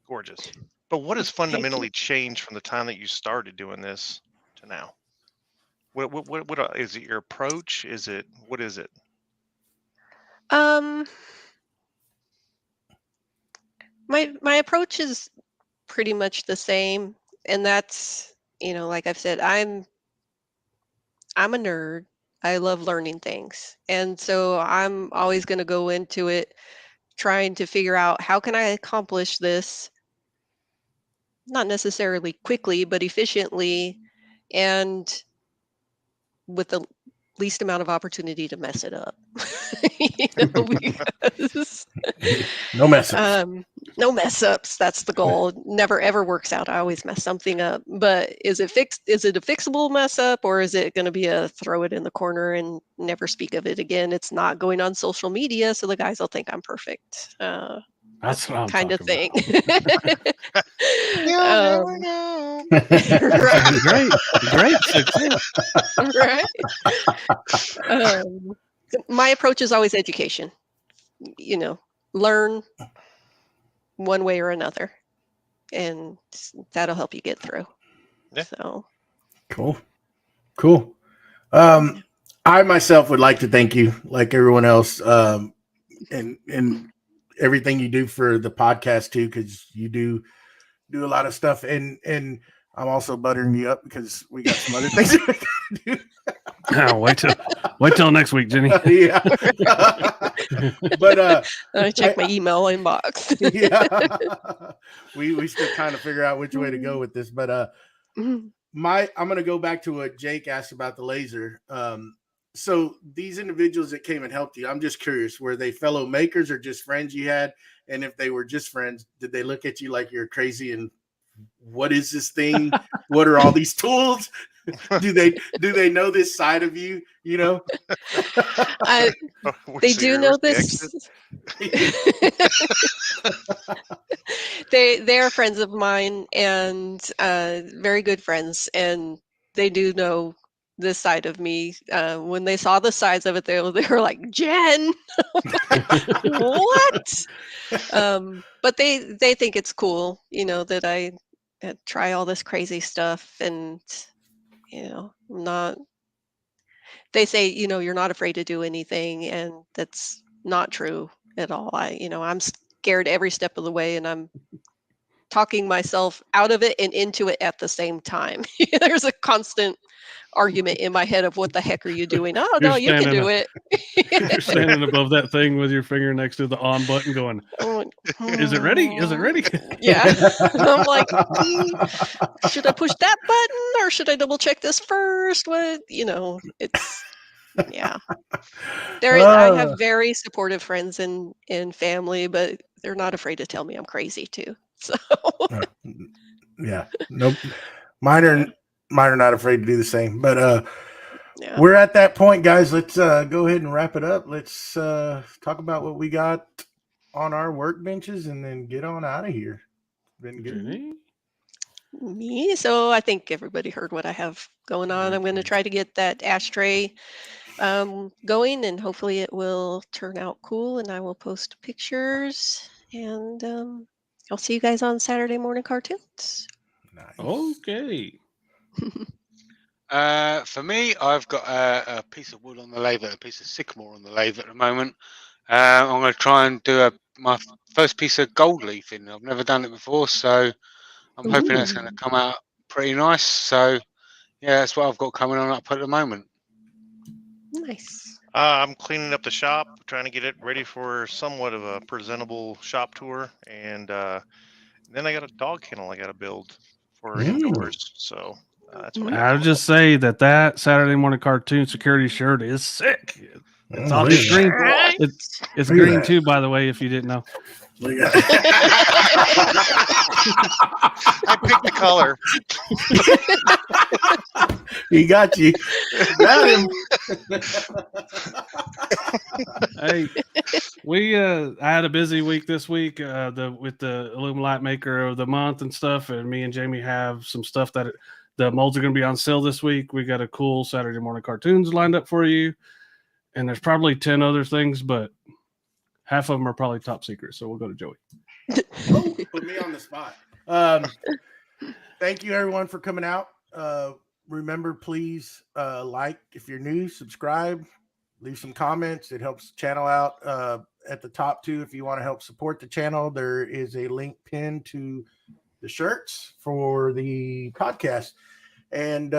S5: gorgeous. But what has
S2: Thank you.
S5: fundamentally changed from the time that you started doing this to now? What is it? Your approach? What is it?
S2: My approach is pretty much the same, and that's like I've said, I'm a nerd. I love learning things, and so I'm always going to go into it trying to figure out how can I accomplish this, not necessarily quickly, but efficiently, and with the least amount of opportunity to mess it up. Because
S1: No mess ups.
S2: no mess ups. That's the goal. Never ever works out. I always mess something up. But is it fixed? Is it a fixable mess up, or is it going to be a throw it in the corner and never speak of it again? It's not going on social media, so the guys will think I'm perfect.
S3: That's what I'm
S2: Kind of
S3: talking
S2: thing.
S5: You'll never know.
S2: Right.
S3: Great. Great success.
S2: Right. My approach is always education. Learn one way or another, and that'll help you get through.
S5: Yeah.
S2: So
S1: Cool. I myself would like to thank you, like everyone else, and everything you do for the podcast too, because you do a lot of stuff, and I'm also buttering you up because we got some other things we gotta do.
S3: Oh, wait till next week, Jenny.
S1: Yeah. But
S2: I check my email inbox.
S1: yeah. We still kind of figure out which way to go with this, but I'm gonna go back to what Jake asked about the laser. So these individuals that came and helped you, I'm just curious, were they fellow makers or just friends you had? And if they were just friends, did they look at you like you're crazy and what is this thing? What are all these tools? Do they know this side of you?
S2: They do know this. They are friends of mine and very good friends, and they do know this side of me. When they saw the sides of it, they were like, Jen, what? But they think it's cool, that I try all this crazy stuff, and not. They say, you're not afraid to do anything, and that's not true at all. I'm scared every step of the way, and I'm talking myself out of it and into it at the same time. There's a constant argument in my head of what the heck are you doing? Oh, no, you can do it.
S3: You're standing above that thing with your finger next to the on button going, is it ready? Is it ready?
S2: Yeah. I'm like, should I push that button or should I double check this first? What, it's, yeah. I have very supportive friends and family, but they're not afraid to tell me I'm crazy too. So
S1: yeah, nope. Mine are not afraid to do the same. But
S2: yeah.
S1: we're at that point, guys. Let's go ahead and wrap it up. Let's talk about what we got on our workbenches and then get on out of here. Been good.
S2: Me. So I think everybody heard what I have going on. I'm going to try to get that ashtray going, and hopefully it will turn out cool, and I will post pictures, and I'll see you guys on Saturday morning cartoons.
S1: Nice.
S3: Okay.
S4: For me, I've got a piece of wood on the lathe, a piece of sycamore on the lathe at the moment. I'm going to try and do my first piece of gold leafing. I've never done it before, so I'm hoping that's going to come out pretty nice. So, yeah, that's what I've got coming on up at the moment.
S2: Nice.
S5: I'm cleaning up the shop, trying to get it ready for somewhat of a presentable shop tour, and then I got a dog kennel I got to build for indoors. So that's what
S3: I'll just say that Saturday morning cartoon security shirt is sick. It's all it's green. It's green too, by the way, if you didn't know.
S5: I picked the color.
S1: He got you. Got him.
S3: Hey, I had a busy week this week with the Illuminate Maker of the Month and stuff, and me and Jamie have some stuff that the molds are going to be on sale this week. We got a cool Saturday morning cartoons lined up for you, and there's probably 10 other things, but half of them are probably top secret. So we'll go to Joey.
S1: Oh, put me on the spot. Thank you everyone for coming out. Remember, please like if you're new, subscribe, leave some comments. It helps the channel out. At the top too, if you want to help support the channel, there is a link pinned to the shirts for the podcast. And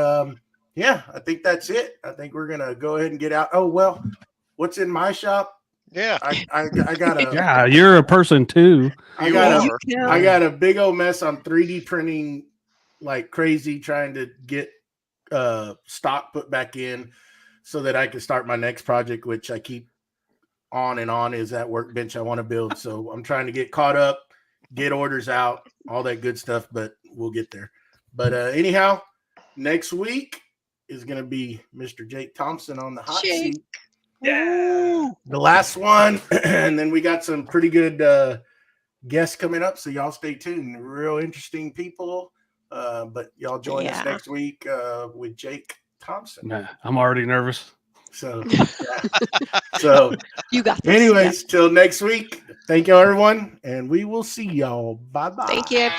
S1: yeah, I think that's it. I think we're gonna go ahead and get out. Oh well, what's in my shop?
S5: Yeah,
S1: I got a
S3: Yeah, you're a person too.
S1: I got a big old mess on 3D printing like crazy, trying to get stock put back in so that I can start my next project, which I keep on and on, is that workbench I want to build. So I'm trying to get caught up, get orders out, all that good stuff, but we'll get there. But anyhow, next week is going to be Mr. Jake Thompson on the hot seat. Yeah, the last one. And then we got some pretty good guests coming up, so y'all stay tuned. Real interesting people. But y'all join us next week with Jake Thompson.
S3: Nah, I'm already nervous.
S1: So, yeah. So
S2: you got this.
S1: Anyways, till next week. Thank you, everyone, and we will see y'all. Bye-bye.
S2: Thank you.